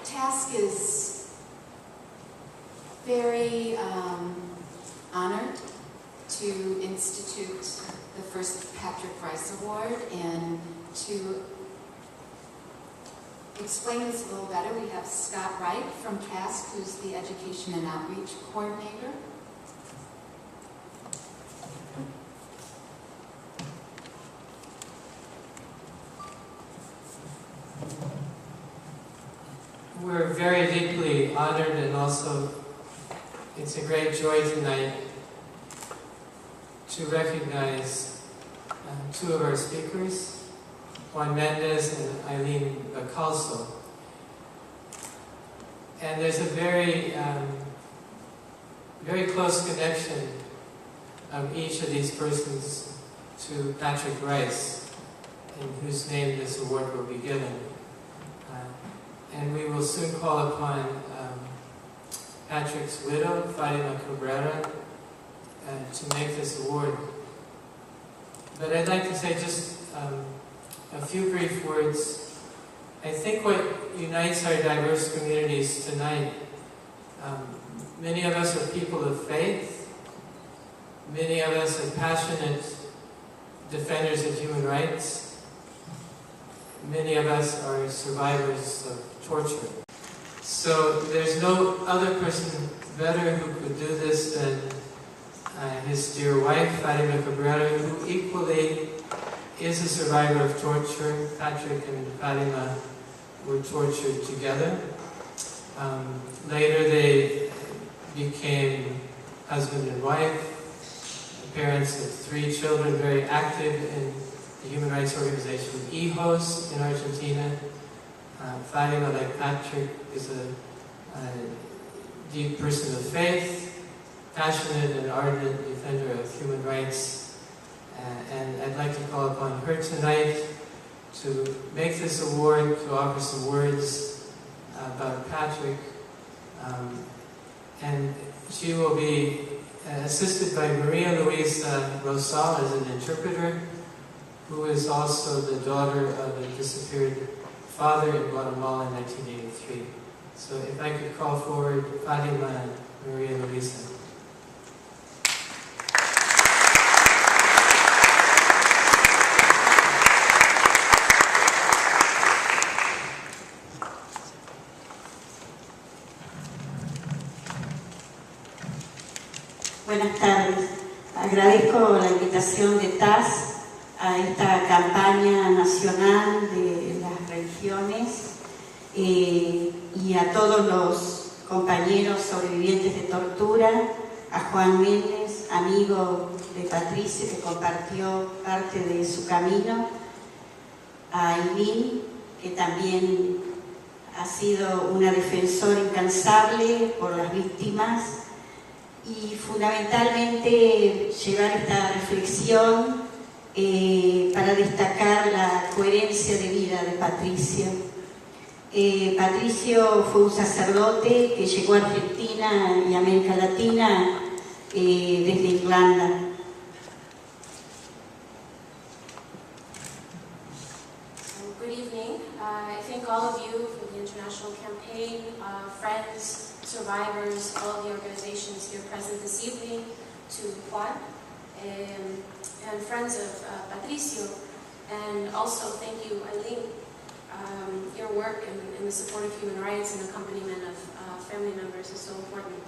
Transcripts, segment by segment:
TASC is very honored to institute the first Patrick Rice Award, and to explain this a little better, we have Scott Wright from TASC, who's the Education and Outreach Coordinator. We're very deeply honored, and also it's a great joy tonight to recognize two of our speakers, Juan Mendez and Eileen Bacalso. And there's a very close connection of each of these persons to Patrick Rice, in whose name this award will be given. And we will soon call upon Patrick's widow, Fatima Cabrera, to make this award. But I'd like to say just a few brief words. I think what unites our diverse communities tonight, many of us are people of faith, many of us are passionate defenders of human rights, many of us are survivors of torture. So there's no other person better who could do this than his dear wife, Fatima Cabrera, who equally is a survivor of torture. Patrick and Fatima were tortured together. Later they became husband and wife, parents of 3 children, very active in the human rights organization HIJOS in Argentina. Fatima, like Patrick, is a deep person of faith, passionate and ardent defender of human rights. And I'd like to call upon her tonight to make this award, to offer some words about Patrick. And she will be assisted by Maria Luisa Rosal as an interpreter, who is also the daughter of a disappeared father in Guatemala in 1983. So if I could call forward Fatima and Maria Luisa. Buenas tardes. Agradezco la invitación de TASC a esta campaña nacional de las religiones y a todos los compañeros sobrevivientes de tortura, a Juan Méndez, amigo de Patricia, que compartió parte de su camino, a Eileen, que también ha sido una defensora incansable por las víctimas, y fundamentalmente llevar esta reflexión para destacar la coherencia de vida de Patricio. Patricio fue un sacerdote que llegó a Argentina y América Latina desde Irlanda. Good evening. I thank all of you for the international campaign, friends, survivors, all of the organizations here present this evening, to Juan, and friends of Patricio, and also thank you, Eileen. Your work in the support of human rights and accompaniment of family members is so important.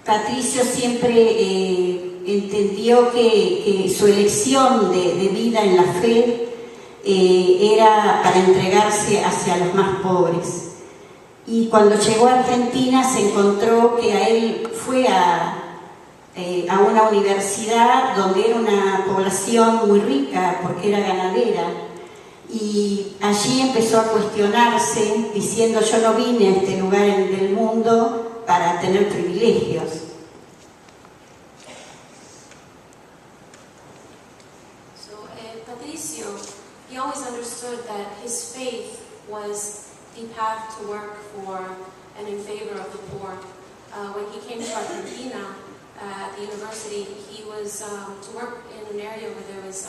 Patricio siempre entendió que su elección de vida en la fe era para entregarse hacia los más pobres. Y cuando llegó a Argentina se encontró que a él fue a una universidad donde era una población muy rica porque era ganadera, y allí empezó a cuestionarse diciendo: yo no vine a este lugar del mundo para tener privilegios. So Patricio, he always understood that his faith was the path to work for and in favor of the poor. When he came to Argentina at the university, he was to work in an area where there was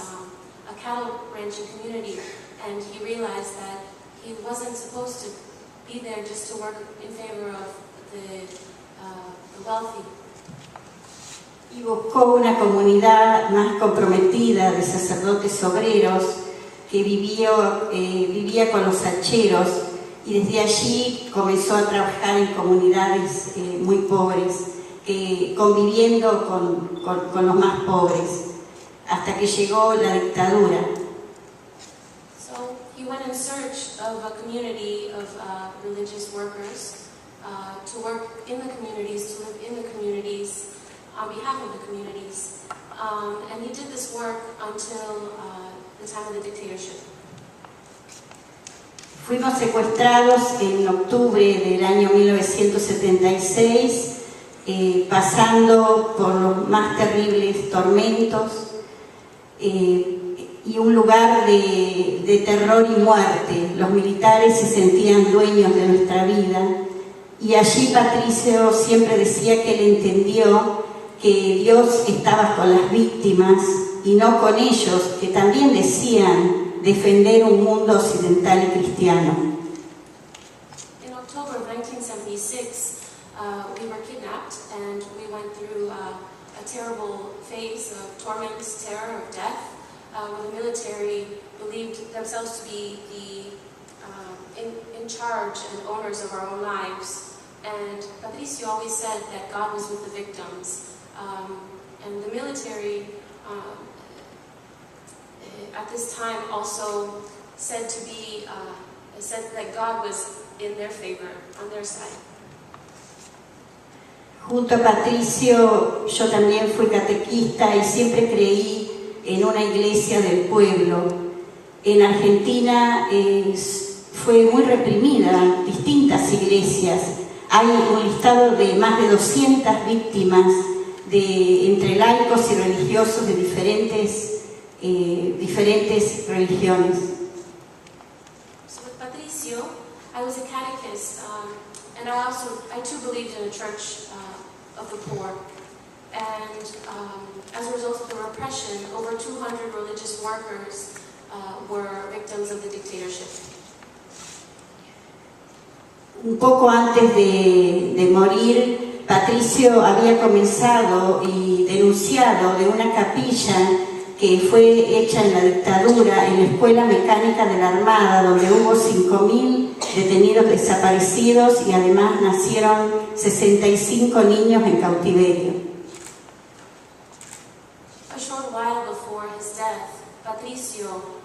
a cattle ranching community, and he realized that he wasn't supposed to be there just to work in favor of the wealthy. Y buscó una comunidad más comprometida de sacerdotes obreros que vivía con los hacheros, y desde allí comenzó a trabajar en comunidades muy pobres, conviviendo con los más pobres, hasta que llegó la dictadura. So he went in search of a community of religious workers to work in the communities, to live in the communities, on behalf of the communities. And he did this work until the time of the dictatorship. Fuimos secuestrados en octubre del año 1976, pasando por los más terribles tormentos, y un lugar de terror y muerte. Los militares se sentían dueños de nuestra vida, y allí Patricio siempre decía que él entendió que Dios estaba con las víctimas y no con ellos, que también decían defender un mundo occidental y cristiano. In October of 1976, we were kidnapped and we went through a terrible phase of torments, terror, of death, where the military believed themselves to be in charge and owners of our own lives. And Patricio always said that God was with the victims. And the military at this time also said that God was in their favor, on their side. Junto a Patricio, yo también fui catequista y siempre creí en una iglesia del pueblo. En Argentina fue muy reprimida, distintas iglesias. Hay un listado de más de 200 víctimas entre laicos y religiosos de diferentes religiones. So with Patricio, I was a catechist, and I too believed in a church of the poor. And as a result of the repression, over 200 religious workers were victims of the dictatorship. Un poco antes de morir, Patricio había comenzado y denunciado de una capilla que fue hecha en la dictadura en la Escuela Mecánica de la Armada, donde hubo 5.000 detenidos desaparecidos y además nacieron 65 niños en cautiverio. A short while before his death, Patricio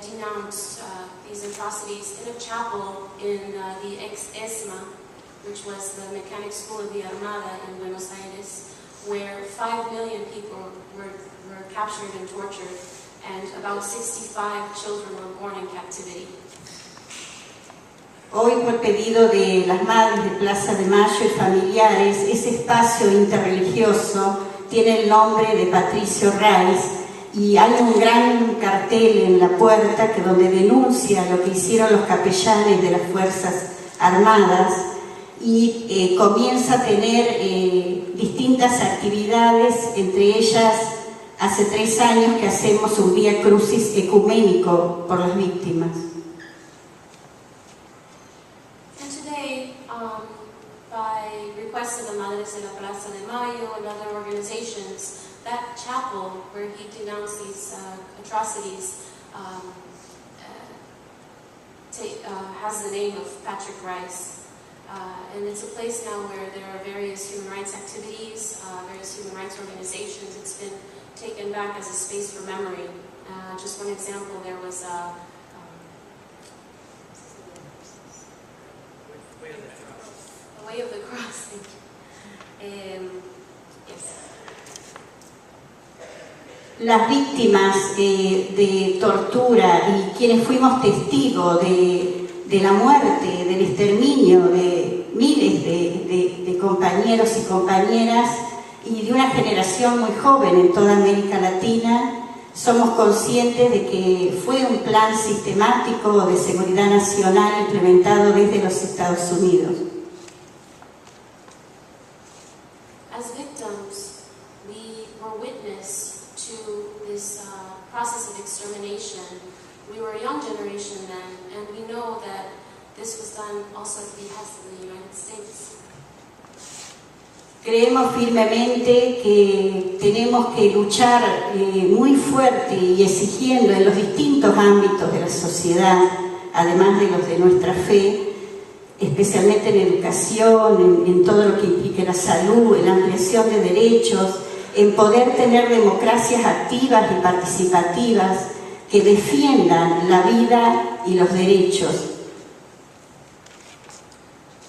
denounced these atrocities in a chapel in the ex-ESMA, which was the mechanic school of the Armada in Buenos Aires, where 5 million people were captured and tortured, and about 65 children were born in captivity. Hoy, por pedido de las madres de Plaza de Mayo y familiares, ese espacio interreligioso tiene el nombre de Patricio Reis, y hay un gran cartel en la puerta donde denuncia lo que hicieron los capellanes de las Fuerzas Armadas, y comienza a tener distintas actividades, entre ellas hace 3 años que hacemos un Vía Crucis ecuménico por las víctimas. And today, by request of the Madres de la Plaza de Mayo and other organizations, that chapel where he denounced these atrocities has the name of Patrick Rice. And it's a place now where there are various human rights activities, various human rights organizations. It's been taken back as a space for memory. Just one example, there was a Way of the Cross. Yes. Las víctimas de tortura y quienes fuimos testigos de la muerte, del exterminio de miles de compañeros y compañeras y de una generación muy joven en toda América Latina, somos conscientes de que fue un plan sistemático de seguridad nacional implementado desde los Estados Unidos. As victims, we were witness to this process of extermination generation then, and we know that this was done also at the behest of the United States. Creemos firmemente que tenemos que luchar muy fuerte y exigiendo en los distintos ámbitos de la sociedad, además de los de nuestra fe, especialmente en educación, en todo lo que implique la salud, en la ampliación de derechos, en poder tener democracias activas y participativas que defiendan la vida y los derechos.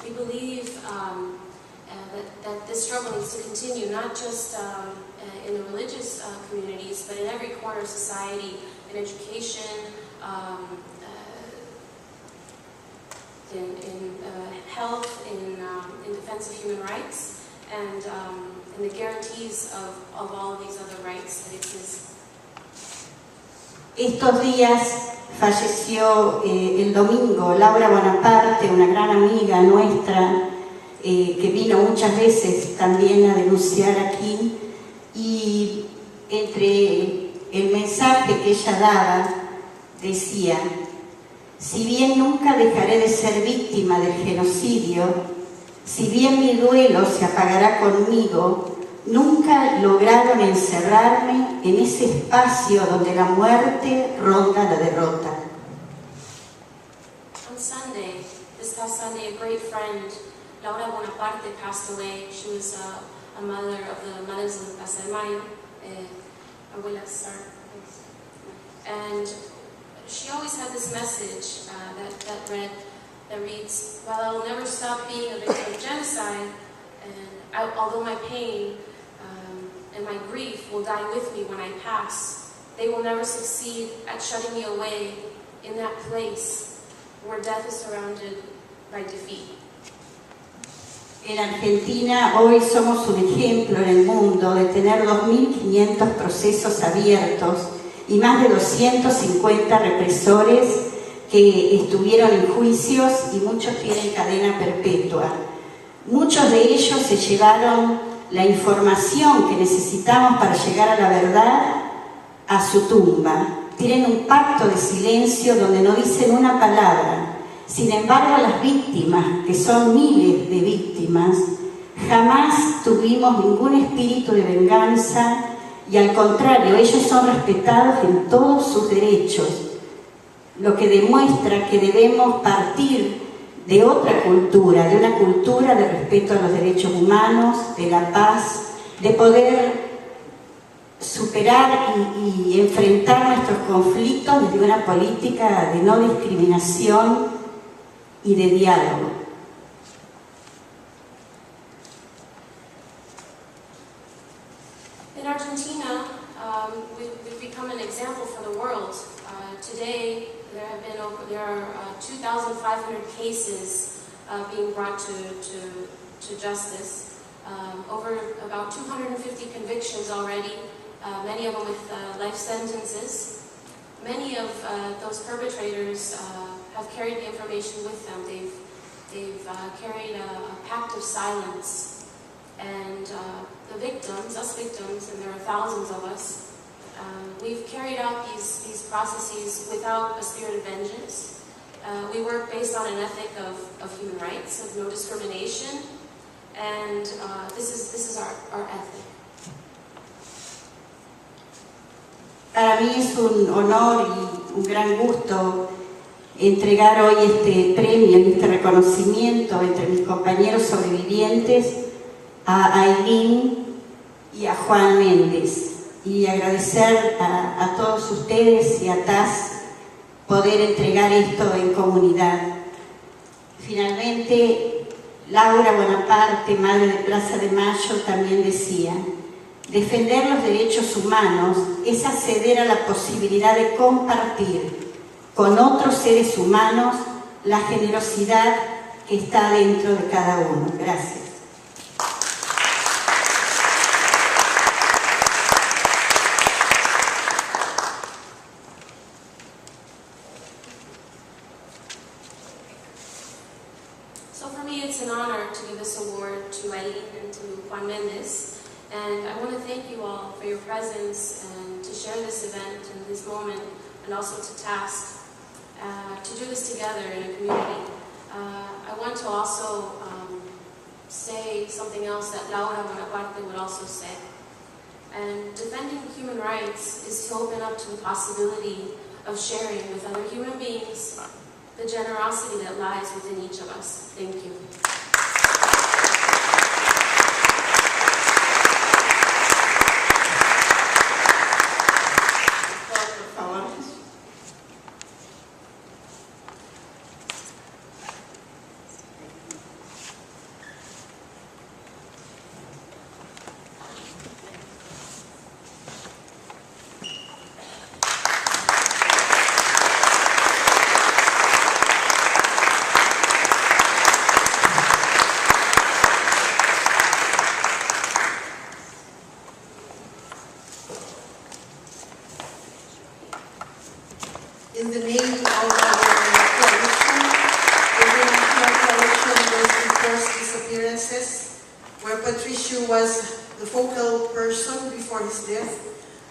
We believe that this struggle needs to continue, not just in the religious communities, but in every corner of society, in education, in health, in defense of human rights, and the guarantees of all of these other rights that exist. Estos días falleció el domingo Laura Bonaparte, una gran amiga nuestra, que vino muchas veces también a denunciar aquí, y entre el mensaje que ella daba decía: si bien nunca dejaré de ser víctima del genocidio, si bien mi duelo se apagará conmigo, nunca lograron encerrarme en ese espacio donde la muerte ronda la derrota. On Sunday, this past Sunday, a great friend, Laura Bonaparte, passed away. She was a mother of the Mothers of the Casa de Mayo, abuelas, and she always had this message that reads, "While I will never stop being a victim of genocide, and although my pain and my grief will die with me when I pass, they will never succeed at shutting me away in that place where death is surrounded by defeat." En Argentina hoy somos un ejemplo en el mundo de tener 2.500 procesos abiertos y más de 250 represores que estuvieron en juicios, y muchos tienen cadena perpetua. Muchos de ellos se llevaron la información que necesitamos para llegar a la verdad a su tumba. Tienen un pacto de silencio donde no dicen una palabra. Sin embargo, las víctimas, que son miles de víctimas, jamás tuvimos ningún espíritu de venganza, y al contrario, ellos son respetados en todos sus derechos, lo que demuestra que debemos partir de otra cultura, de una cultura de respeto a los derechos humanos, de la paz, de poder superar y enfrentar nuestros conflictos desde una política de no discriminación y de diálogo. In Argentina, we've become an example for the world. Today, there are 2,500 cases being brought to justice. Over about 250 convictions already, many of them with life sentences. Many of those perpetrators have carried the information with them. They've carried a pact of silence. And the victims, us victims, and there are thousands of us, we've carried out these processes without a spirit of vengeance. We work based on an ethic of human rights, of no discrimination, and this is our ethic. Para mí es un honor y un gran gusto entregar hoy este premio y este reconocimiento entre mis compañeros sobrevivientes a Ailín y a Juan Méndez, y agradecer a todos ustedes y a TAS poder entregar esto en comunidad. Finalmente, Laura Bonaparte, madre de Plaza de Mayo, también decía: defender los derechos humanos es acceder a la posibilidad de compartir con otros seres humanos la generosidad que está dentro de cada uno. Gracias. So for me, it's an honor to give this award to Ailín and to Juan Méndez. And I want to thank you all for your presence and to share this event and this moment, and also to TASC. do this together in a community. I want to also say something else that Laura Bonaparte would also say. And defending human rights is to open up to the possibility of sharing with other human beings the generosity that lies within each of us. Thank you. In the name of our coalition, the International Coalition Against Enforced Disappearances, where Patricio was the focal person before his death,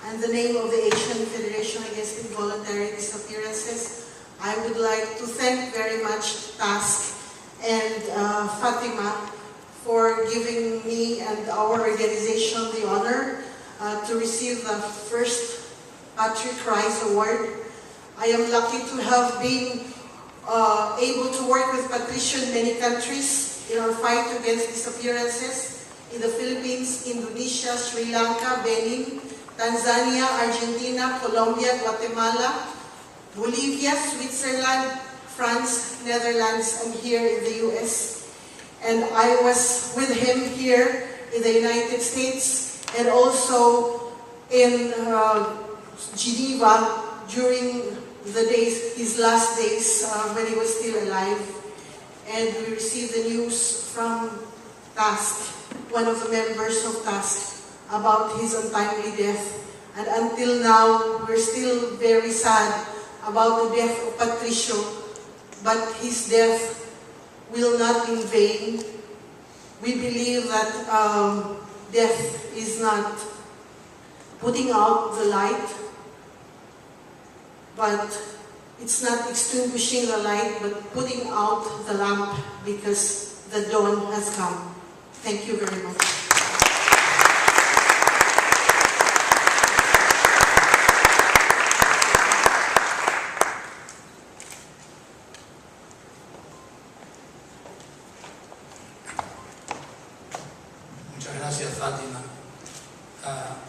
and the name of the Asian Federation Against Involuntary Disappearances, I would like to thank very much TASC and Fatima for giving me and our organization the honor to receive the first Patrick Rice Award. I am lucky to have been able to work with Patricio in many countries in our fight against disappearances in the Philippines, Indonesia, Sri Lanka, Benin, Tanzania, Argentina, Colombia, Guatemala, Bolivia, Switzerland, France, Netherlands, and here in the US. And I was with him here in the United States and also in Geneva during the days, his last days when he was still alive. And we received the news from TASC, one of the members of TASC, about his untimely death. And until now, we're still very sad about the death of Patricio, but his death will not be in vain. We believe that death is not putting out the light, but it's not extinguishing the light, but putting out the lamp because the dawn has come. Thank you very much. Muchas gracias, Fátima.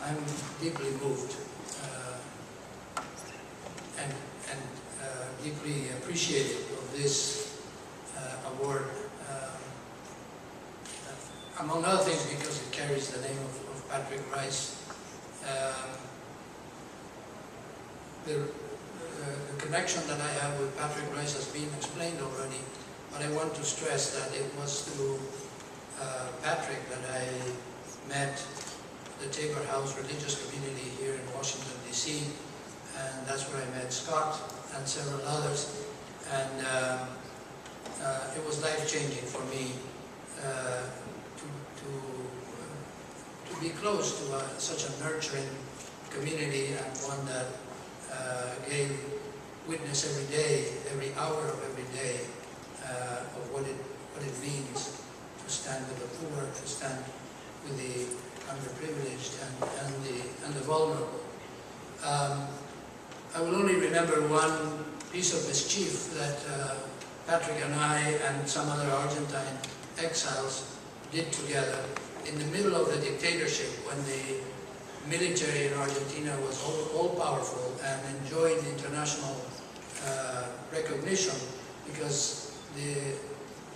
I'm deeply moved and deeply appreciative of this award, among other things because it carries the name of Patrick Rice. The connection that I have with Patrick Rice has been explained already, but I want to stress that it was through Patrick that I met the Tabor House religious community here in Washington, D.C., and that's where I met Scott and several others, and it was life-changing for me to be close to such a nurturing community, and one that gave witness every day, every hour of every day, of what it means to stand with the poor, to stand with the underprivileged and the vulnerable. I will only remember one piece of mischief that Patrick and I and some other Argentine exiles did together in the middle of the dictatorship, when the military in Argentina was all-powerful and enjoyed international recognition, because the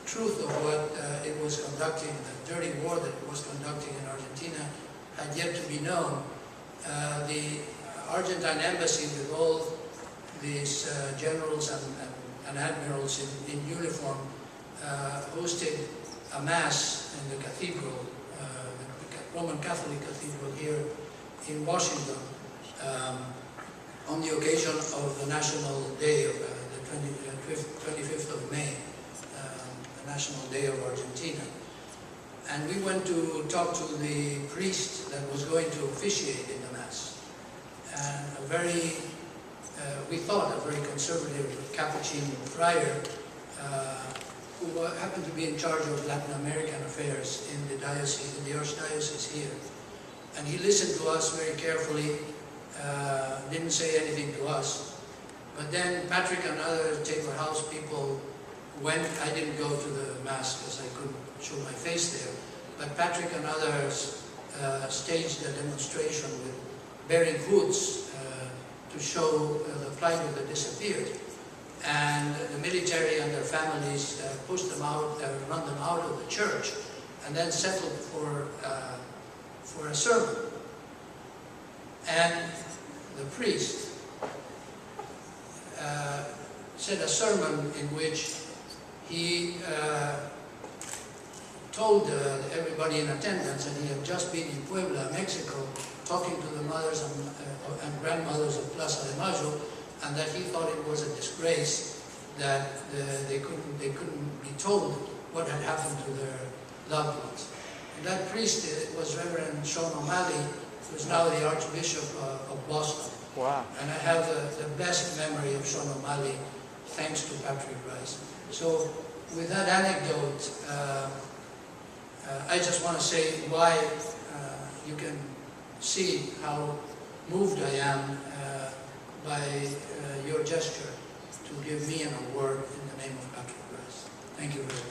truth of what it was conducting, the dirty war that it was conducting in Argentina, had yet to be known. The Argentine embassy, with all these generals and admirals in uniform, hosted a mass in the cathedral, the Roman Catholic Cathedral here in Washington, on the occasion of the National Day of the 25th of May, the National Day of Argentina. And we went to talk to the priest that was going to officiate in the Mass. And a very we thought, a very conservative Capuchin friar who happened to be in charge of Latin American affairs in the diocese, in the archdiocese here. And he listened to us very carefully, didn't say anything to us. But then Patrick and other Tabor House people went. I didn't go to the Mass because I couldn't show my face there. But Patrick and others staged a demonstration with bearing hoods to show the plight of the disappeared. And the military and their families pushed them out, run them out of the church, and then settled for a sermon. And the priest said a sermon in which he told everybody in attendance that he had just been in Puebla, Mexico, talking to the mothers and grandmothers of Plaza de Mayo, and that he thought it was a disgrace that they couldn't be told what had happened to their loved ones. And that priest was Reverend Sean O'Malley, who is now the Archbishop of Boston. Wow. And I have the best memory of Sean O'Malley, thanks to Patrick Rice. So with that anecdote, I just want to say why you can see how moved I am by your gesture to give me an award in the name of Patrick Rice. Thank you very much.